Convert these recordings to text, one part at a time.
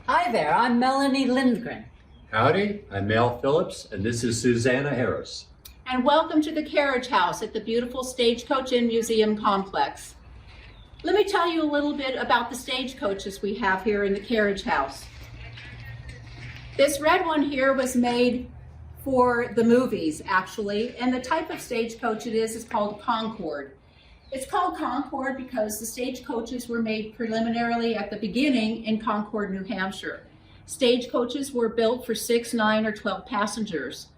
Hi there, I'm Melanie Lindgren. Howdy, I'm Mel Phillips, and this is Suzana Harris. And welcome to the Carriage House at the beautiful Stagecoach Inn Museum Complex. Let me tell you a little bit about the stagecoaches we have here in the Carriage House. This red one here was made for the movies, actually, and the type of stagecoach it is called Concorde. It's called Concorde because the stagecoaches were made preliminarily at the beginning in Concord, New Hampshire. Stagecoaches were built for 6, 9, or 12 passengers.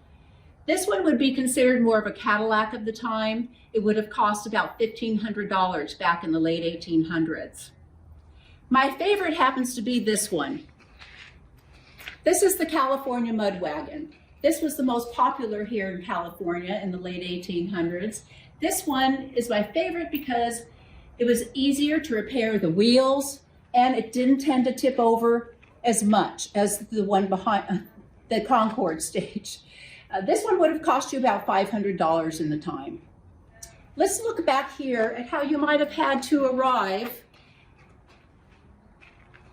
This one would be considered more of a Cadillac of the time. It would have cost about $1,500 back in the late 1800s. My favorite happens to be this one. This is the California Mudwagon. This was the most popular here in California in the late 1800s. This one is my favorite because it was easier to repair the wheels and it didn't tend to tip over as much as the one behind the Concorde stage. This one would have cost you about $500 in the time. Let's look back here at how you might have had to arrive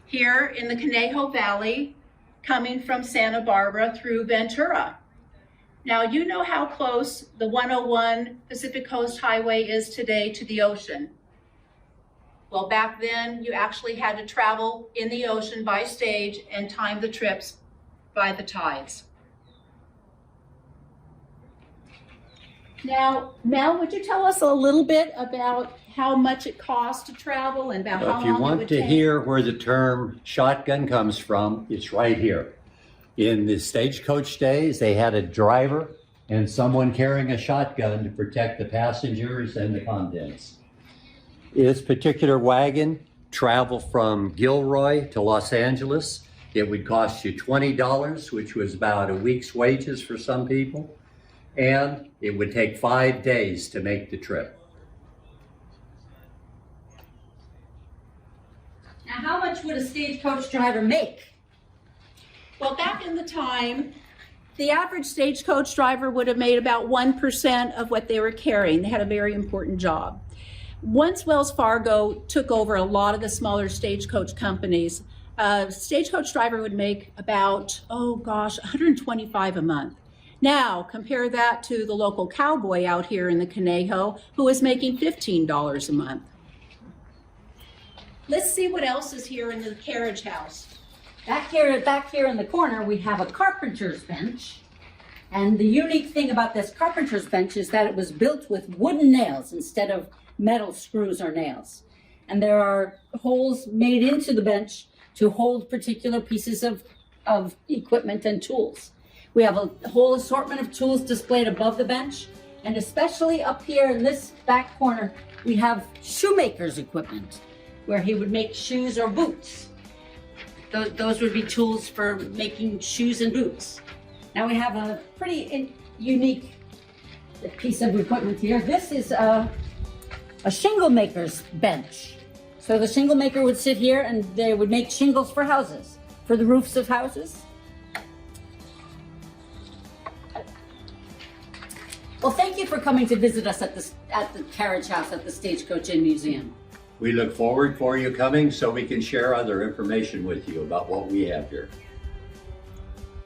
here in the Conejo Valley, coming from Santa Barbara through Ventura. Now, you know how close the 101 Pacific Coast Highway is today to the ocean. Well, back then, you actually had to travel in the ocean by stage and time the trips by the tides. Now, Mel, would you tell us a little bit about how much it costs to travel and about how long it would take? If you want to hear where the term shotgun comes from, it's right here. In the stagecoach days, they had a driver and someone carrying a shotgun to protect the passengers and the contents. This particular wagon traveled from Gilroy to Los Angeles. It would cost you $20, which was about a week's wages for some people. And it would take 5 days to make the trip. Now, how much would a stagecoach driver make? Well, back in the time, the average stagecoach driver would have made about 1% of what they were carrying. They had a very important job. Once Wells Fargo took over a lot of the smaller stagecoach companies, a stagecoach driver would make about, $125 a month. Now, compare that to the local cowboy out here in the Conejo who is making $15 a month. Let's see what else is here in the Carriage House. Back here in the corner, we have a carpenter's bench. And the unique thing about this carpenter's bench is that it was built with wooden nails instead of metal screws or nails. And there are holes made into the bench to hold particular pieces of equipment and tools. We have a whole assortment of tools displayed above the bench. And especially up here in this back corner, we have shoemaker's equipment where he would make shoes or boots. Those would be tools for making shoes and boots. Now we have a pretty unique piece of equipment here. This is a shingle maker's bench. So the shingle maker would sit here and they would make shingles for houses, for the roofs of houses. Well, thank you for coming to visit us at the Carriage House at the Stagecoach Inn Museum. We look forward for you coming so we can share other information with you about what we have here.